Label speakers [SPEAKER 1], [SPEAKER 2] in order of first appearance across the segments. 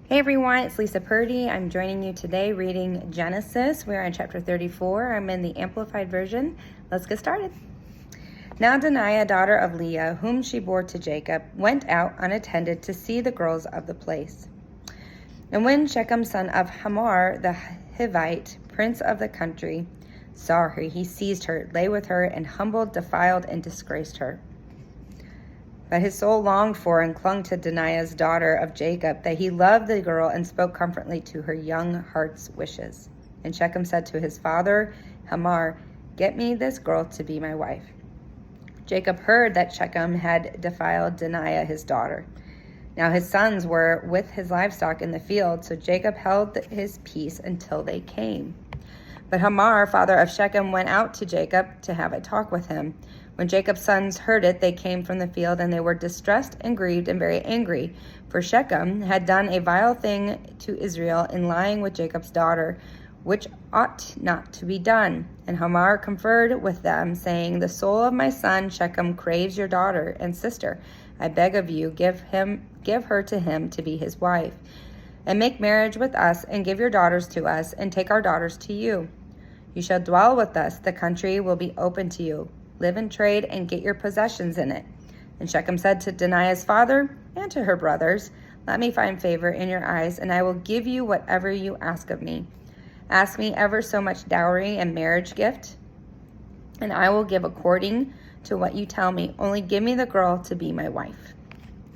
[SPEAKER 1] Hey everyone, it's Lisa Purdy. I'm joining you today reading Genesis. We're in chapter 34. I'm in the Amplified Version. Let's get started. Now Dinah, daughter of Leah, whom she bore to Jacob, went out unattended to see the girls of the place. And when Shechem, son of Hamor, the Hivite, prince of the country, saw her, he seized her, lay with her, and humbled, defiled, and disgraced her. But his soul longed for and clung to Dinah's daughter of Jacob, that he loved the girl and spoke comfortably to her young heart's wishes. And Shechem said to his father Hamor, "Get me this girl to be my wife." Jacob heard that Shechem had defiled Dinah his daughter. Now his sons were with his livestock in the field, so Jacob held his peace until they came. But Hamor, father of Shechem, went out to Jacob to have a talk with him. When Jacob's sons heard it, they came from the field, and they were distressed and grieved and very angry, for Shechem had done a vile thing to Israel in lying with Jacob's daughter, which ought not to be done. And Hamor conferred with them, saying, "The soul of my son Shechem craves your daughter and sister. I beg of you, give her to him to be his wife, and make marriage with us, and give your daughters to us, and take our daughters to you. You shall dwell with us, the country will be open to you. Live and trade, and get your possessions in it." And Shechem said to Dinah's father and to her brothers, "Let me find favor in your eyes, and I will give you whatever you ask of me. Ask me ever so much dowry and marriage gift, and I will give according to what you tell me. Only give me the girl to be my wife."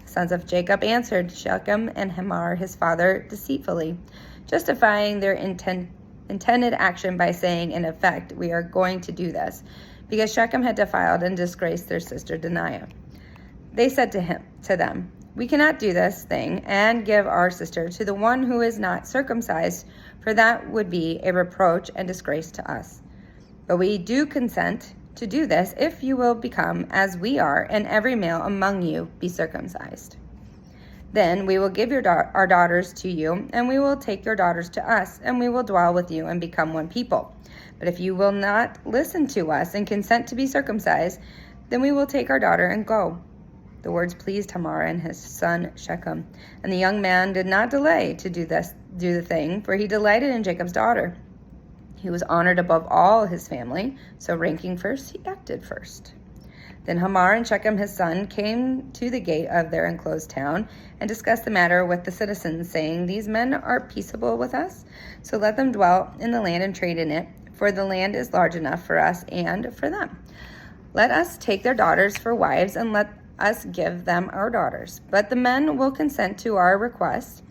[SPEAKER 1] The sons of Jacob answered Shechem and Hamor his father deceitfully, justifying their intended action by saying, in effect, "We are going to do this," because Shechem had defiled and disgraced their sister Dinah. They said to them, "We cannot do this thing and give our sister to the one who is not circumcised, for that would be a reproach and disgrace to us. But we do consent to do this if you will become as we are, and every male among you be circumcised. Then we will give our daughters to you, and we will take your daughters to us, and we will dwell with you and become one people. But if you will not listen to us and consent to be circumcised, then we will take our daughter and go." The words pleased Hamor and his son Shechem, and the young man did not delay to do the thing, for he delighted in Jacob's daughter. He was honored above all his family, so ranking first, he acted first. Then Hamor and Shechem his son came to the gate of their enclosed town and discussed the matter with the citizens, saying, "These men are peaceable with us, so let them dwell in the land and trade in it, for the land is large enough for us and for them. Let us take their daughters for wives, and let us give them our daughters. But the men will consent to our request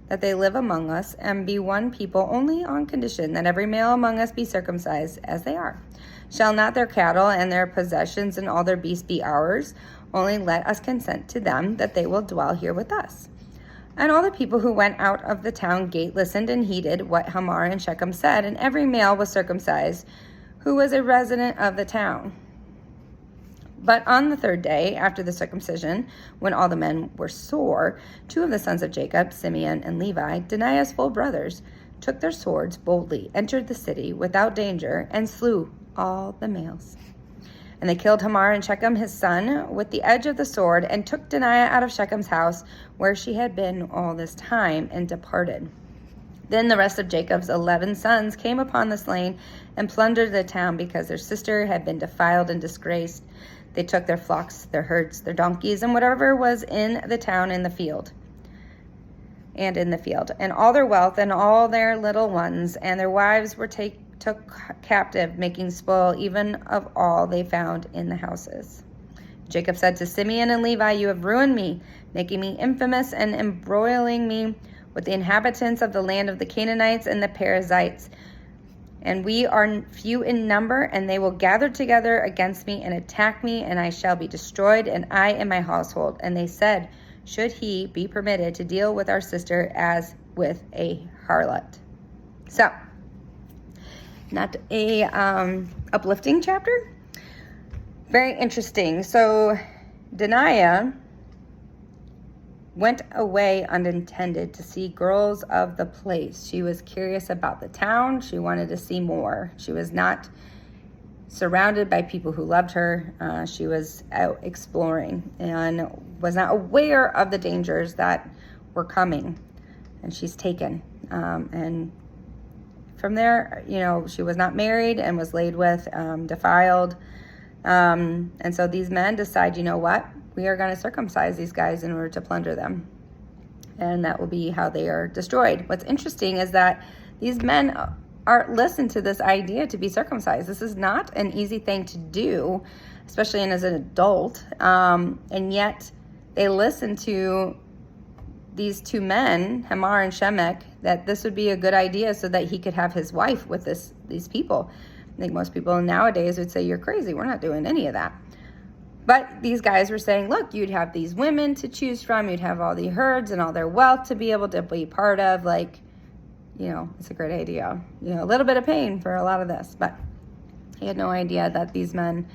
[SPEAKER 1] that they live among us and be one people, only on condition that every male among us be circumcised as they are. Shall not their cattle and their possessions and all their beasts be ours? Only let us consent to them that they will dwell here with us." And all the people who went out of the town gate listened and heeded what Hamor and Shechem said, and every male was circumcised who was a resident of the town. But on the third day after the circumcision, when all the men were sore, two of the sons of Jacob, Simeon and Levi, Dinah's full brothers, took their swords boldly, entered the city without danger, and slew all the males. And they killed Hamor and Shechem his son with the edge of the sword, and took Dinah out of Shechem's house, where she had been all this time, and departed. Then the rest of Jacob's 11 sons came upon the slain and plundered the town, because their sister had been defiled and disgraced. They took their flocks, their herds, their donkeys, and whatever was in the town and in the field, and all their wealth and all their little ones, and their wives were took captive, making spoil even of all they found in the houses. Jacob said to Simeon and Levi, "You have ruined me, making me infamous and embroiling me with the inhabitants of the land of the Canaanites and the Perizzites. And we are few in number, and they will gather together against me and attack me, and I shall be destroyed, and I and my household." And they said, "Should he be permitted to deal with our sister as with a harlot?" So, not a uplifting chapter. Very interesting. So, Dinah went away unintended to see girls of the place. She was curious about the town. She wanted to see more. She was not surrounded by people who loved her. She was out exploring and was not aware of the dangers that were coming. and she's taken. And from there, she was not married and was laid with, defiled. And so these men decide, you know what? We are going to circumcise these guys in order to plunder them. And that will be how they are destroyed. What's interesting is that these men aren't listened to this idea to be circumcised. This is not an easy thing to do, especially as an adult. And yet they listen to these two men, Hamar and Shemek, that this would be a good idea so that he could have his wife with these people. I think most people nowadays would say, you're crazy. We're not doing any of that. But these guys were saying, look, you'd have these women to choose from. You'd have all the herds and all their wealth to be able to be part of. It's a great idea. A little bit of pain for a lot of this. But he had no idea that these men,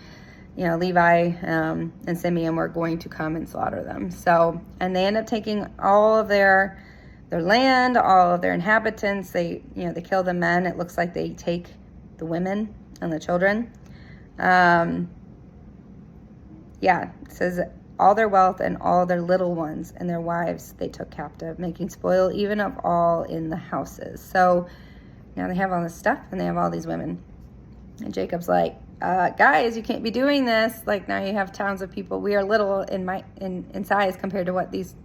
[SPEAKER 1] Levi and Simeon, were going to come and slaughter them. So, and they end up taking all of their land, all of their inhabitants. They kill the men. It looks like they take the women and the children. It says all their wealth and all their little ones and their wives they took captive, making spoil even of all in the houses. So now they have all this stuff and they have all these women. And Jacob's like, guys, you can't be doing this. Like, now you have towns of people. We are little in size compared to what this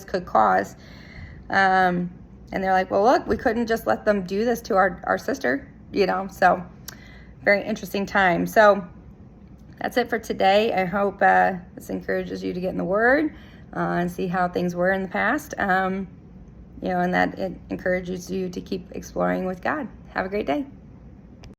[SPEAKER 1] could cause. And they're like, well, look, we couldn't just let them do this to our sister, So very interesting time. So that's it for today. I hope this encourages you to get in the Word and see how things were in the past, and that it encourages you to keep exploring with God. Have a great day.